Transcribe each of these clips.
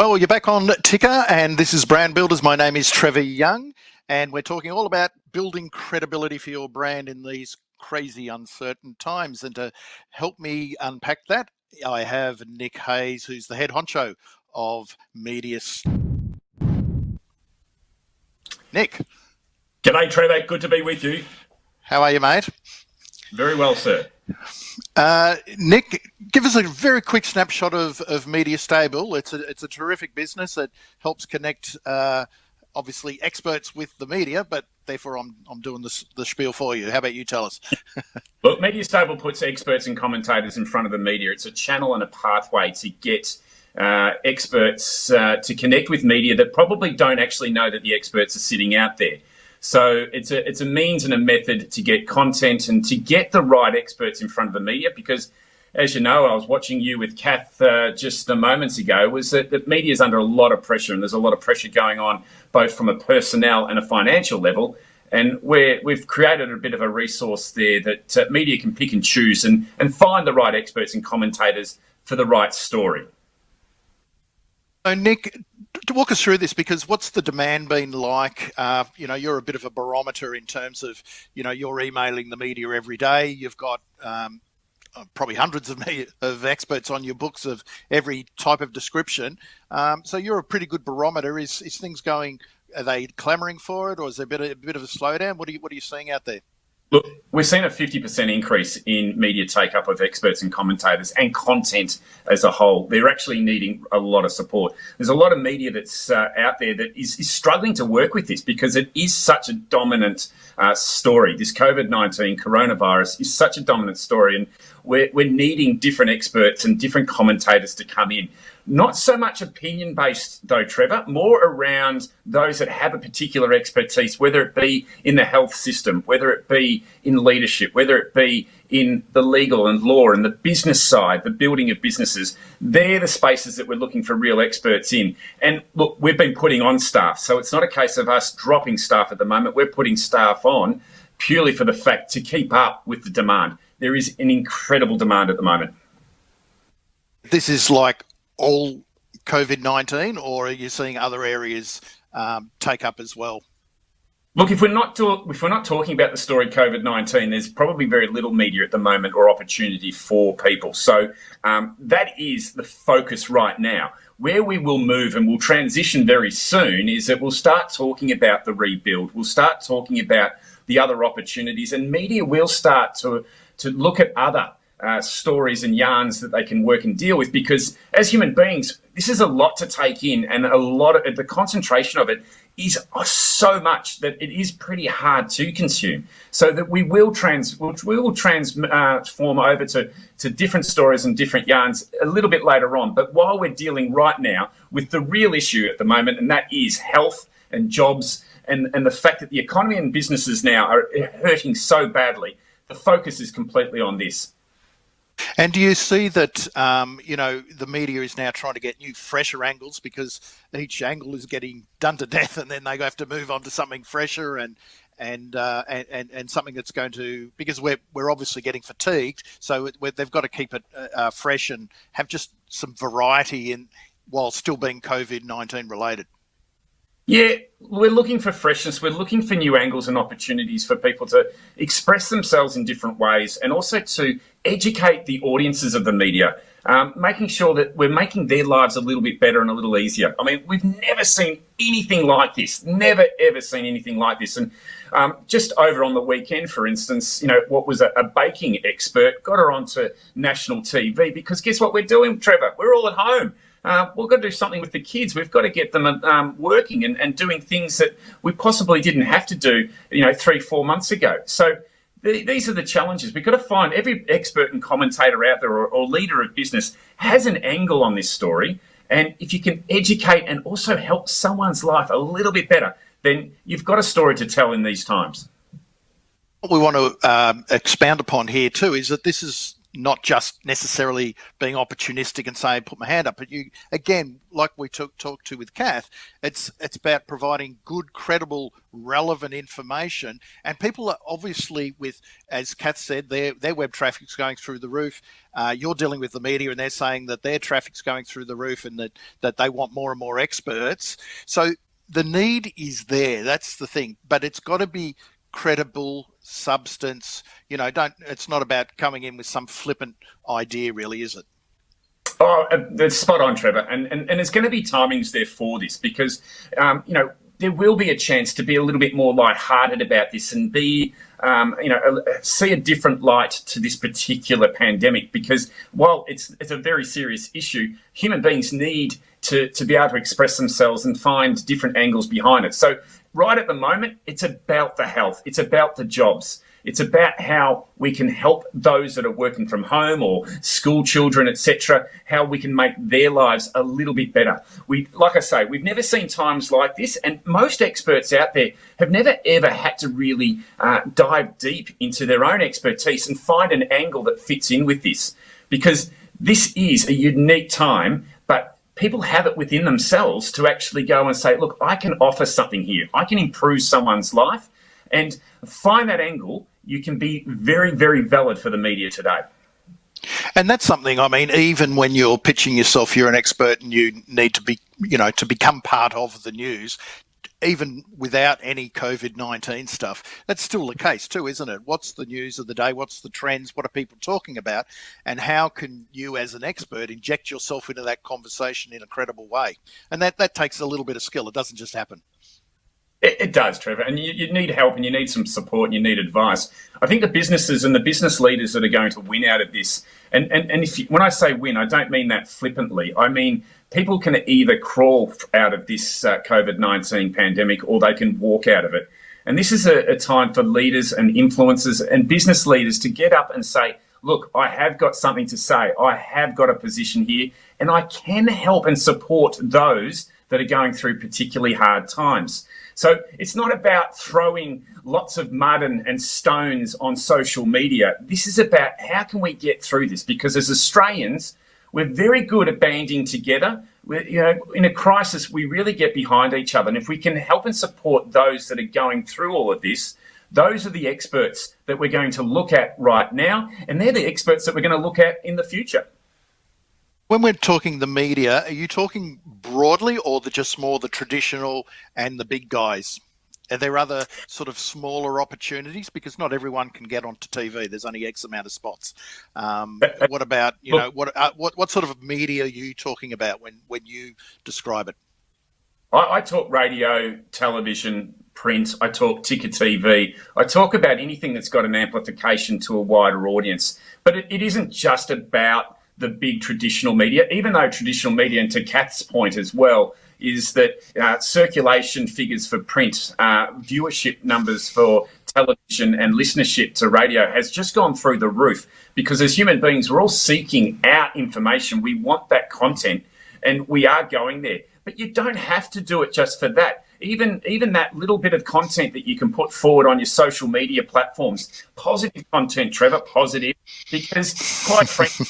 Well, you're back on Ticker, and this is Brand Builders. My name is Trevor Young, and we're talking all about building credibility for your brand in these crazy, uncertain times. And to help me unpack that, I have Nic Hayes, who's the head honcho of Media. Nic. G'day, Trevor. Good to be with you. How are you, mate? Very well, sir. Nic, give us a very quick snapshot of Media Stable. It's a terrific business that helps connect, obviously, experts with the media, but therefore I'm doing the spiel for you. How about you tell us? Look, Media Stable puts experts and commentators in front of the media. It's a channel and a pathway to get experts to connect with media that probably don't actually know that the experts are sitting out there. So it's a means and a method to get content and to get the right experts in front of the media, because, as you know, I was watching you with Kath just a moment ago, was that media is under a lot of pressure, and there's a lot of pressure going on both from a personnel and a financial level. And we've created a bit of a resource there that media can pick and choose and find the right experts and commentators for the right story. So, Nic, to walk us through this, because what's the demand been like? You're a bit of a barometer in terms of, you're emailing the media every day. You've got probably hundreds of experts on your books of every type of description. So you're a pretty good barometer. Is things going? Are they clamouring for it, or is there a bit of a slowdown? What are you seeing out there? Look, we're seeing a 50% increase in media take-up of experts and commentators and content as a whole. They're actually needing a lot of support. There's a lot of media that's out there that is struggling to work with this, because it is such a dominant story. This COVID-19 coronavirus is such a dominant story, and we're needing different experts and different commentators to come in. Not so much opinion-based, though, Trevor, more around those that have a particular expertise, whether it be in the health system, whether it be in leadership, whether it be in the legal and law and the business side, the building of businesses. They're the spaces that we're looking for real experts in. And look, we've been putting on staff, so it's not a case of us dropping staff at the moment. We're putting staff on purely for the fact to keep up with the demand. There is an incredible demand at the moment. This is like all COVID-19, or are you seeing other areas take up as well? Look, if we're not talking about the story COVID-19, there's probably very little media at the moment or opportunity for people. So that is the focus right now. Where we will move and we'll transition very soon is that we'll start talking about the rebuild. We'll start talking about the other opportunities, and media will start to look at other stories and yarns that they can work and deal with, because as human beings, this is a lot to take in, and a lot of the concentration of it is so much that it is pretty hard to consume. So that we will transform over to different stories and different yarns a little bit later on. But while we're dealing right now with the real issue at the moment, and that is health and jobs, and the fact that the economy and businesses now are hurting so badly, the focus is completely on this. And do you see that, the media is now trying to get new, fresher angles, because each angle is getting done to death, and then they have to move on to something fresher and something that's going to, because we're obviously getting fatigued, so they've got to keep it fresh and have just some variety in while still being COVID-19 related. Yeah, we're looking for freshness. We're looking for new angles and opportunities for people to express themselves in different ways, and also to educate the audiences of the media, making sure that we're making their lives a little bit better and a little easier. I mean, we've never seen anything like this, never, ever seen anything like this. And just over on the weekend, for instance, what was a baking expert got her onto national TV, because guess what we're doing, Trevor? We're all at home. We've got to do something with the kids. We've got to get them working and doing things that we possibly didn't have to do, 3-4 months ago. So these are the challenges. We've got to find every expert and commentator out there or leader of business has an angle on this story. And if you can educate and also help someone's life a little bit better, then you've got a story to tell in these times. What we want to expound upon here too is that this is not just necessarily being opportunistic and saying, put my hand up. But you, again, like we talked to with Kath, it's about providing good, credible, relevant information. And people are obviously with, as Kath said, their web traffic's going through the roof. You're dealing with the media and they're saying that their traffic's going through the roof and that they want more and more experts. So the need is there. That's the thing. But it's got to be credible substance. It's not about coming in with some flippant idea, really, is it? Oh, that's spot on, Trevor. And there's going to be timings there for this because, there will be a chance to be a little bit more lighthearted about this and be, see a different light to this particular pandemic. Because while it's a very serious issue, human beings need to be able to express themselves and find different angles behind it. So right at the moment, it's about the health. It's about the jobs. It's about how we can help those that are working from home or school children, etc., how we can make their lives a little bit better. Like I say, we've never seen times like this, and most experts out there have never, ever had to really dive deep into their own expertise and find an angle that fits in with this, because this is a unique time, but people have it within themselves to actually go and say, look, I can offer something here. I can improve someone's life, and find that angle. You can be very, very valid for the media today. And that's something, I mean, even when you're pitching yourself, you're an expert and you need to be, to become part of the news, even without any COVID-19 stuff. That's still the case too, isn't it? What's the news of the day? What's the trends? What are people talking about? And how can you as an expert inject yourself into that conversation in a credible way? And that takes a little bit of skill. It doesn't just happen. It does, Trevor, and you need help and you need some support and you need advice. I think the businesses and the business leaders that are going to win out of this, and when I say win, I don't mean that flippantly. I mean people can either crawl out of this COVID-19 pandemic or they can walk out of it. And this is a time for leaders and influencers and business leaders to get up and say, look, I have got something to say. I have got a position here and I can help and support those that are going through particularly hard times. So it's not about throwing lots of mud and stones on social media. This is about how can we get through this? Because as Australians, we're very good at banding together. In a crisis, we really get behind each other. And if we can help and support those that are going through all of this, those are the experts that we're going to look at right now. And they're the experts that we're going to look at in the future. When we're talking the media, are you talking broadly or just more the traditional and the big guys? Are there other sort of smaller opportunities? Because not everyone can get onto TV. There's only X amount of spots. What about, what sort of media are you talking about when you describe it? I talk radio, television, print. I talk ticker TV. I talk about anything that's got an amplification to a wider audience. But it isn't just about the big traditional media, even though traditional media, and to Kath's point as well, is that circulation figures for print, viewership numbers for television and listenership to radio has just gone through the roof, because as human beings, we're all seeking out information. We want that content and we are going there. But you don't have to do it just for that. Even that little bit of content that you can put forward on your social media platforms, positive content, Trevor, positive, because quite frankly,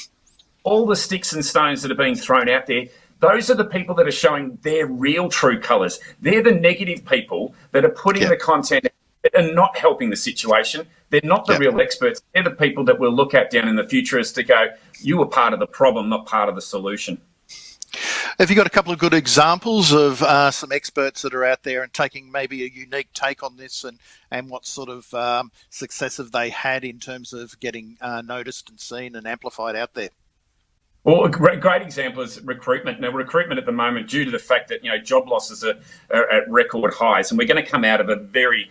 all the sticks and stones that are being thrown out there, those are the people that are showing their real true colours. They're the negative people that are putting the content and not helping the situation. They're not the real experts. They're the people that we'll look at down in the future as to go, you were part of the problem, not part of the solution. Have you got a couple of good examples of some experts that are out there and taking maybe a unique take on this, and what sort of success have they had in terms of getting noticed and seen and amplified out there? Well, a great example is recruitment. Now, recruitment at the moment, due to the fact that job losses are at record highs, and we're going to come out of a very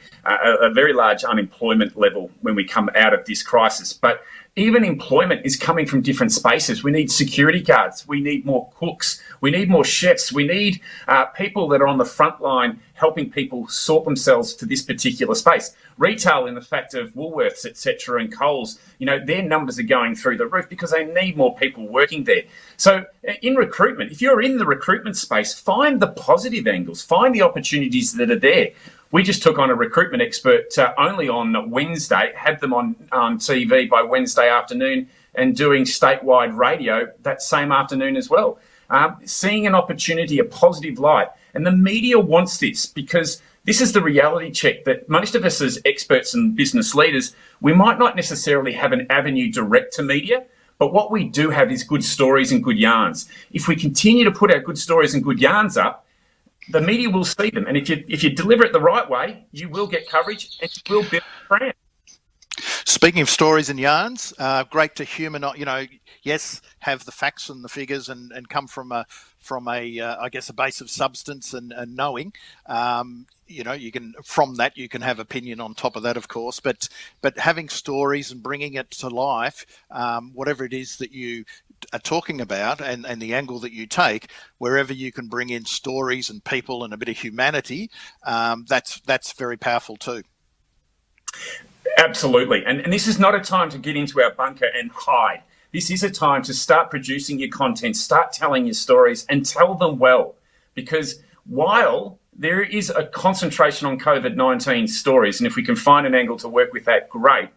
large unemployment level when we come out of this crisis. But even employment is coming from different spaces. We need security guards. We need more cooks. We need more chefs. We need people that are on the front line helping people sort themselves to this particular space. Retail, in the fact of Woolworths, etc., and Coles, their numbers are going through the roof because they need more people working there. So in recruitment, if you're in the recruitment space, find the positive angles, find the opportunities that are there. We just took on a recruitment expert only on Wednesday, had them on TV by Wednesday afternoon, and doing statewide radio that same afternoon as well. Seeing an opportunity, a positive light. And the media wants this because this is the reality check that most of us as experts and business leaders, we might not necessarily have an avenue direct to media, but what we do have is good stories and good yarns. If we continue to put our good stories and good yarns up, the media will see them. And if you deliver it the right way, you will get coverage and you will build a brand. Speaking of stories and yarns, great to humanise. Yes, have the facts and the figures, and come from a I guess a base of substance and knowing. You can from that you can have opinion on top of that, of course. But having stories and bringing it to life, whatever it is that you are talking about, and the angle that you take, wherever you can bring in stories and people and a bit of humanity, that's very powerful too. Absolutely. And this is not a time to get into our bunker and hide. This is a time to start producing your content, start telling your stories, and tell them well. Because while there is a concentration on COVID-19 stories, and if we can find an angle to work with that, great.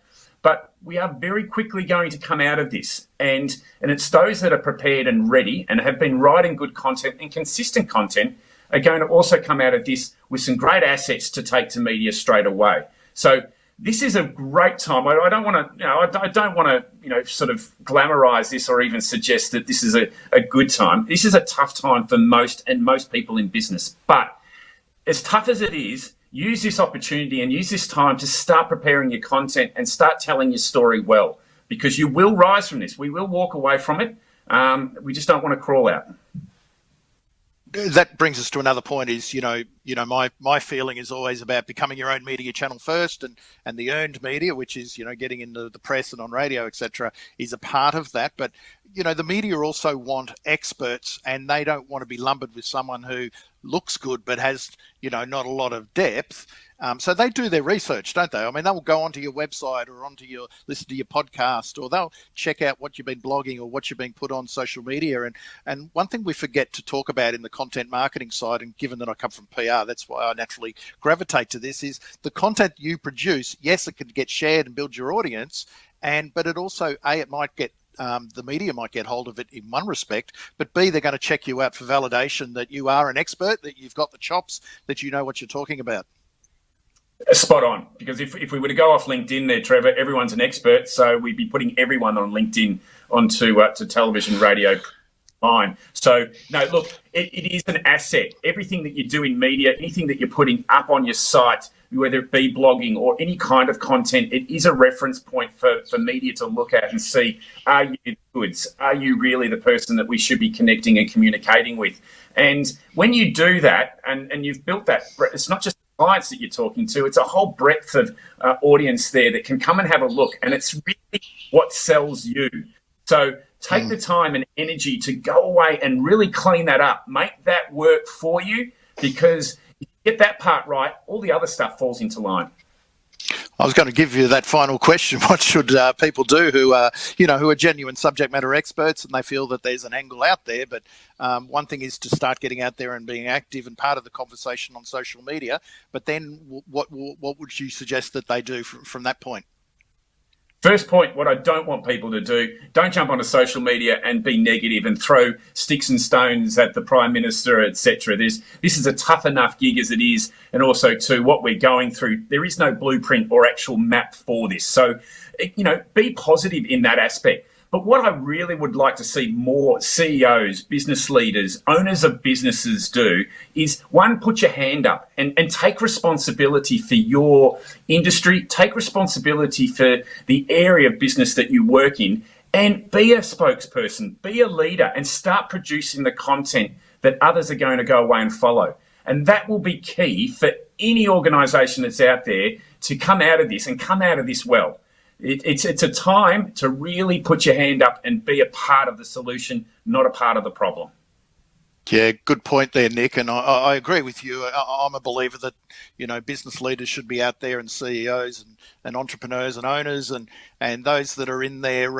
But we are very quickly going to come out of this. And it's those that are prepared and ready and have been writing good content and consistent content are going to also come out of this with some great assets to take to media straight away. So this is a great time. I don't want to, sort of glamorize this or even suggest that this is a good time. This is a tough time for most people in business. But as tough as it is, use this opportunity and use this time to start preparing your content and start telling your story well, because you will rise from this. We will walk away from it. We just don't want to crawl out. That brings us to another point is, my feeling is always about becoming your own media channel first, and the earned media, which is, getting into the press and on radio, etc., is a part of that. But, the media also want experts, and they don't want to be lumbered with someone who looks good but has, not a lot of depth. So they do their research, don't they? I mean, they'll go onto your website or listen to your podcast, or they'll check out what you've been blogging or what you've been put on social media. And one thing we forget to talk about in the content marketing side, and given that I come from PR, that's why I naturally gravitate to this, is the content you produce. Yes, it can get shared and build your audience, but it also, it might get the media might get hold of it in one respect, but B, they're going to check you out for validation that you are an expert, that you've got the chops, that you know what you're talking about. Spot on, because if we were to go off LinkedIn there, Trevor, everyone's an expert, so we'd be putting everyone on LinkedIn onto to television, radio, online. So, no, look, it is an asset. Everything that you do in media, anything that you're putting up on your site, whether it be blogging or any kind of content, it is a reference point for media to look at and see, are you the goods? Are you really the person that we should be connecting and communicating with? And when you do that, and you've built that, it's not just clients that you're talking to, it's a whole breadth of audience there that can come and have a look, and it's really what sells you. So take the time and energy to go away and really clean that up, make that work for you, because if you get that part right, all the other stuff falls into line. I was going to give you that final question. What should people do who are genuine subject matter experts and they feel that there's an angle out there? But one thing is to start getting out there and being active and part of the conversation on social media. But then what would you suggest that they do from that point? First point, what I don't want people to do, don't jump onto social media and be negative and throw sticks and stones at the Prime Minister, etc. This is a tough enough gig as it is, and also too, what we're going through, there is no blueprint or actual map for this. So, be positive in that aspect. But what I really would like to see more CEOs, business leaders, owners of businesses do is, one, put your hand up and take responsibility for your industry, take responsibility for the area of business that you work in, and be a spokesperson, be a leader, and start producing the content that others are going to go away and follow. And that will be key for any organisation that's out there to come out of this and come out of this well. It's a time to really put your hand up and be a part of the solution, not a part of the problem. Yeah, good point there, Nick. And I agree with you. I'm a believer that, business leaders should be out there, and CEOs and entrepreneurs and owners and those that are in there,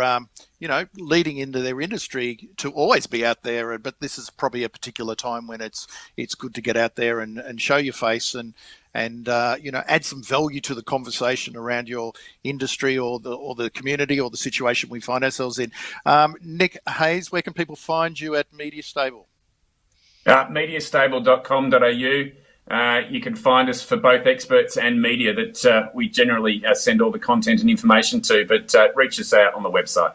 leading into their industry to always be out there. But this is probably a particular time when it's good to get out there and show your face and add some value to the conversation around your industry or the community or the situation we find ourselves in. Nic Hayes, where can people find you at Media Stable? Mediastable.com.au. You can find us for both experts and media that we generally send all the content and information to, but reach us out on the website.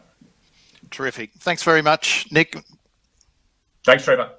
Terrific. Thanks very much, Nick. Thanks, Trevor.